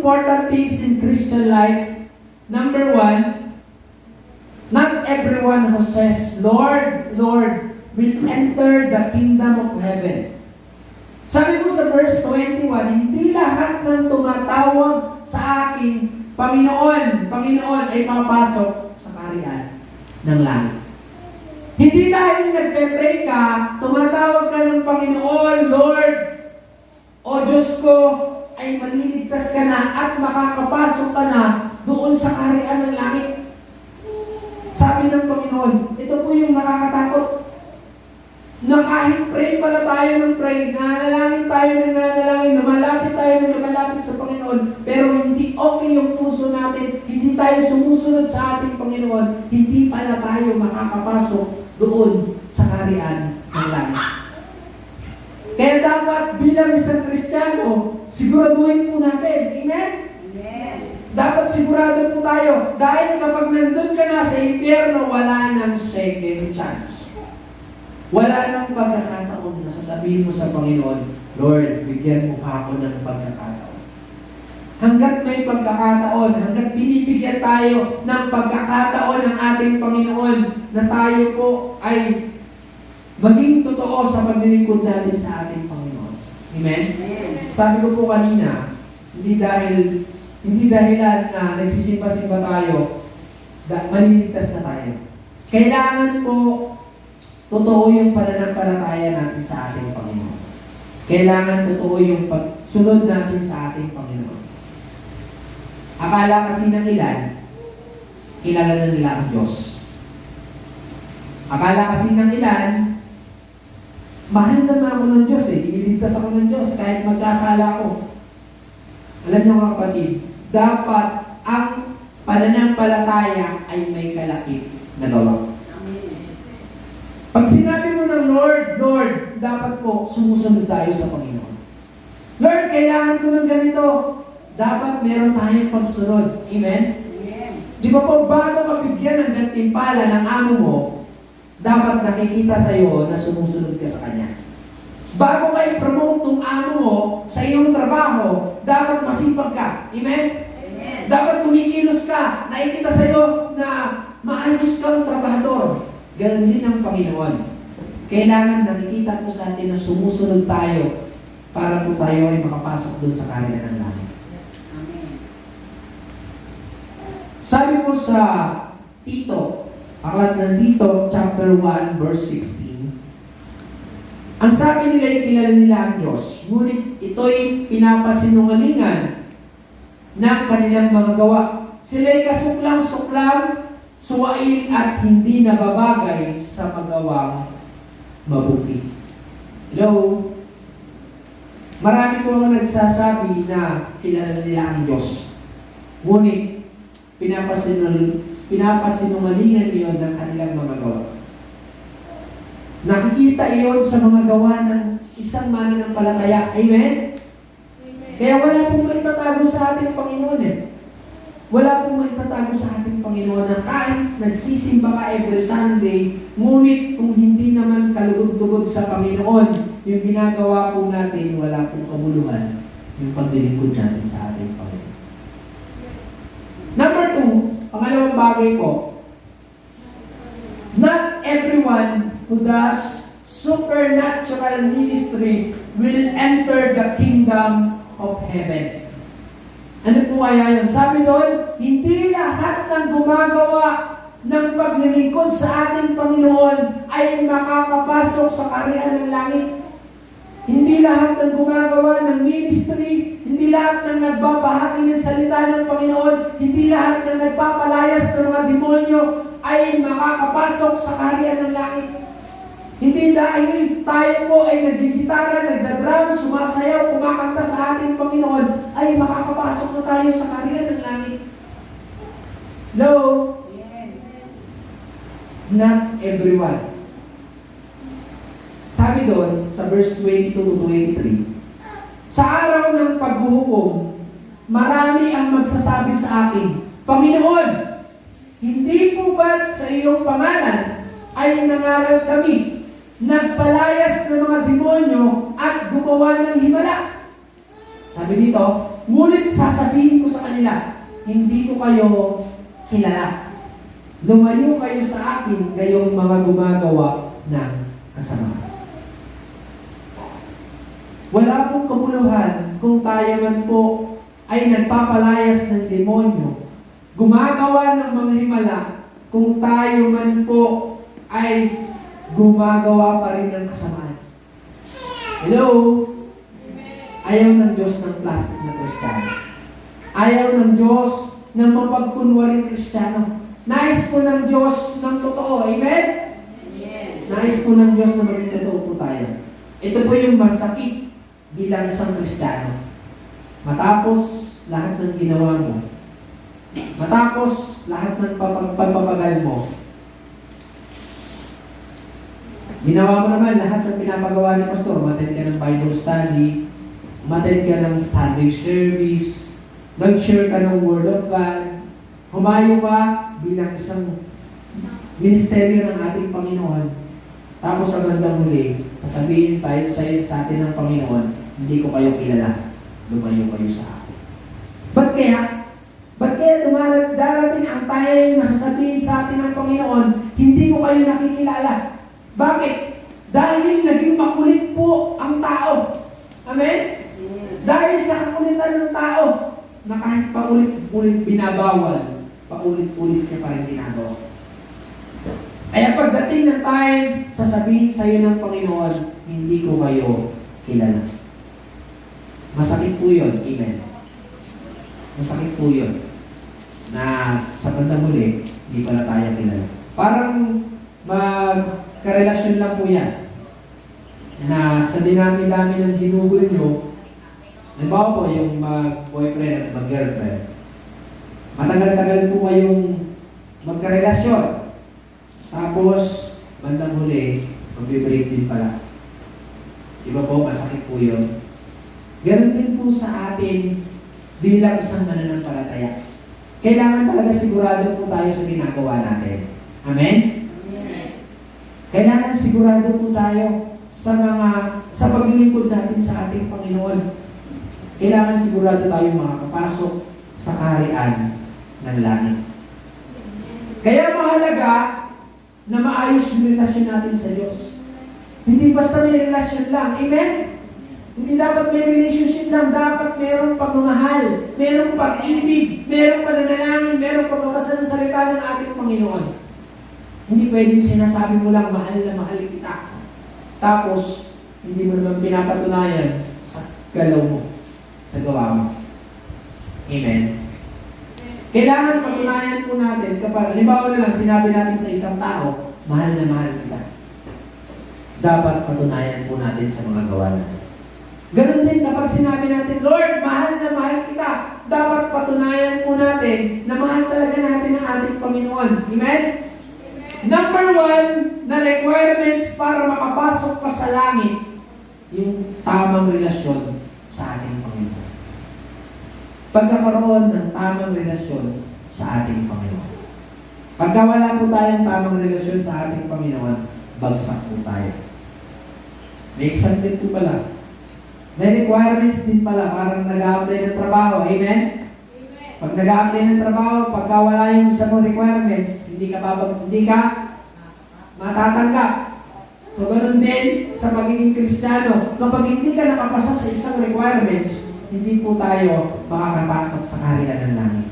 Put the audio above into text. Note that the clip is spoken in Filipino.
important things in Christian life. Number one, not everyone who says, Lord, Lord, will enter the kingdom of heaven. Sabi po sa verse 21, hindi lahat ng tumatawag sa akin, Panginoon, Panginoon, ay papasok sa kaharian ng langit. Hindi dahil nagpe-pray ka, tumatawag ka ng Panginoon, Lord, o Diyos ko, ay maliligtas ka na at makakapasok ka na doon sa kaharian ng langit. Sabi ng Panginoon, ito po yung nakakatakot. Na kahit pray pala tayo ng pray, nanalangin tayo ng nanalangin, lumalapit tayo ng lumalapit sa Panginoon, pero hindi okay yung puso natin, hindi tayo sumusunod sa ating Panginoon, hindi pala tayo makakapasok doon sa kaharian ng langit. Kaya dapat bilang isang Kristiyano, siguraduhin po natin. Amen? Amen. Dapat sigurado po tayo, dahil kapag nandun ka na sa impyerno, wala nang second chance. Wala nang pagkakataon na sasabihin mo sa Panginoon, Lord, bigyan mo pa ako ng pagkakataon. Hanggat may pagkakataon, hanggat binibigyan tayo ng pagkakataon ng ating Panginoon na tayo po ay maging totoo sa paglilingkod natin sa ating Panginoon. Amen? Sabi ko po kanina, hindi dahilan na nagsisimba-simba tayo, maliligtas na tayo. Kailangan po totoo yung pananampalataya natin sa ating Panginoon. Kailangan totoo yung pagsunod natin sa ating Panginoon. Akala kasi ng ilan, kilala na nila ang Diyos. Akala kasi ng ilan, mahal naman ako ng Diyos ililigtas ako ng Diyos kahit magkasala ako. Alam niyo mga kapatid, dapat ang pananampalataya ay may kalakip na gawa. Pag sinabi mo ng Lord, Lord, dapat po sumusunod tayo sa Panginoon. Lord, kailangan ko ng ganito. Dapat meron tayong pagsunod. Amen? Amen. Di ba po, bago mabigyan ng gantimpala ng amo mo, dapat nakikita sa iyo na sumusunod ka sa Kanya. Bago ka i-promote ng amo mo sa iyong trabaho, dapat masipag ka. Amen? Amen. Dapat kumikilos ka. Nakikita sa iyo na maayos kang trabahador. Ganon din ang Panginoon. Kailangan nakikita po sa atin na sumusunod tayo para po tayo ay makapasok doon sa kaharian ng langit. Amen. Sabi po sa Tito, aklat ng Tito, chapter 1, verse 16, ang sabi nila ay kilala nila ang Diyos, ngunit ito'y pinapasinungalingan ng kanilang mga gawa. Sila'y kasuklam-suklam, suwain at hindi nababagay sa magawang mabuti. Hello? Marami po mga nagsasabi na kilala nila ang Diyos. Ngunit, pinapasinungalingan iyon ng kanilang mga gawa. Nakikita iyon sa mga gawa ng isang mananampalataya. Amen? Amen. Kaya wala pong maitatago sa ating Panginoon Wala pong maitatago sa ating Panginoon na kahit nagsisimba ka every Sunday, ngunit kung hindi naman kalugod-dugod sa Panginoon, yung ginagawa po natin, wala pong kabuluhan yung paglilingkod natin sa ating Panginoon. Number 2, pangalawang bagay po, not everyone who does supernatural ministry will enter the kingdom of heaven. Ano po kaya yun? Sabi doon, hindi lahat ng gumagawa ng paglilingkod sa ating Panginoon ay makakapasok sa kaharian ng langit. Hindi lahat ng gumagawa ng ministry, hindi lahat ng nagbabahagi ng salita ng Panginoon, hindi lahat ng nagpapalayas ng mga demonyo ay makakapasok sa kaharian ng langit. Hindi dahil tayo po ay nagigitara, nagdadrum, sumasayaw, kumakanta sa ating Panginoon, ay makakapasok na tayo sa kaharian ng langit. Hello? Not everyone. Sabi doon, sa verse 22 to 23, sa araw ng paghuhukom, marami ang magsasabi sa akin, Panginoon, hindi po ba sa iyong pangalan ay nangaral kami, nagpalayas ng mga demonyo at gumawa ng himala? Sabi dito, ngunit sasabihin ko sa kanila, hindi ko kayo kilala. Lumayo kayo sa akin, kayong mga gumagawa ng kasamaan. Wala pong kabuluhan kung tayo man po ay nagpapalayas ng demonyo, gumagawa ng mga himala, kung tayo man po ay gumagawa pa rin ng kasamaan. Hello? Ayaw ng Diyos ng plastic na Kristiyano. Ayaw ng Diyos ng mapagkunwaring Kristiyano. Nais po ng Diyos ng totoo. Amen? Yes. Nais po ng Diyos na maging totoo po tayo. Ito po yung masakit bilang isang Kristiyano. Matapos lahat ng ginawa mo, matapos lahat ng pagpapagal mo, ginawa mo naman lahat ng pinapagawa ni Pastor, umattend ka ng Bible study, umattend ka ng Sunday service, nag-share ka ng Word of God, humayo ka bilang isang ministeryo ng ating Panginoon. Tapos ang bandang huli, sasabihin tayo sa atin ng Panginoon, hindi ko kayo kilala, lumayo kayo sa akin. Ba't kaya? Ba't kaya darating ang tayo na sasabihin sa atin ng Panginoon, hindi ko kayo nakikilala? Bakit? Dahil naging makulit po ang tao. Amen? Dahil sa kakulitan ng tao, na kahit paulit-ulit binabawal, paulit-ulit niya pa rin ginagawa. Kaya pagdating ng time, sasabihin sa iyo ng Panginoon, hindi ko kayo kilala. Masakit po yun. Amen. Masakit po yun. Na sa bandang huli, hindi pala tayo kilala. Parang magkarelasyon lang po yan. Na sa dinami-dami ng ginugol nyo, halimbawa po yung mag-boyfriend at mag-girlfriend, matagal-tagal po kayong magkarelasyon. Tapos, bandang huli, mag-break din pala. Diba po, masakit po yun. Ganon din po sa atin bilang isang mananampalataya. Kailangan talaga sigurado po tayo sa ginagawa natin. Amen? Amen. Kailangan sigurado po tayo sa paglilingkod natin sa ating Panginoon. Kailangan sigurado tayo makakapasok sa kaharian ng langit. Kaya mahalaga na maayos yung relasyon natin sa Diyos. Hindi basta may relasyon lang. Amen? Hindi dapat may relationship lang. Dapat mayroong pagmamahal, mayroong pag-ibig, mayroong pananalangin, mayroong pagmamasa ng salita ng ating Panginoon. Hindi pwedeng sinasabi mo lang, mahal na mahal kita. Tapos, hindi mo naman pinapatunayan sa galaw mo, sa gawa mo. Amen? Kailangan patunayan po natin kapag, halimbawa na lang, sinabi natin sa isang tao, mahal na mahal kita. Dapat patunayan po natin sa mga gawa natin. Ganon din kapag sinabi natin, Lord, mahal na mahal kita. Dapat patunayan po natin na mahal talaga natin ang ating Panginoon. Amen? Number 1 na requirements para makapasok ka sa langit, yung tamang relasyon sa ating Panginoon. Pagkakaroon ng tamang relasyon sa ating Panginoon. Pagka wala po tayong tamang relasyon sa ating Panginoon, bagsak po tayo. May exam din po pala. May requirements din pala, parang nag-a-apply ng trabaho. Amen? Amen. Pag nag-a-apply ng trabaho, pagka wala yung isa mong requirements, hindi ka matatanggap. So, ganun din sa pagiging Kristiyano. Kapag hindi ka nakapasa sa isang requirements, hindi po tayo makakapasok sa kaharian ng langit.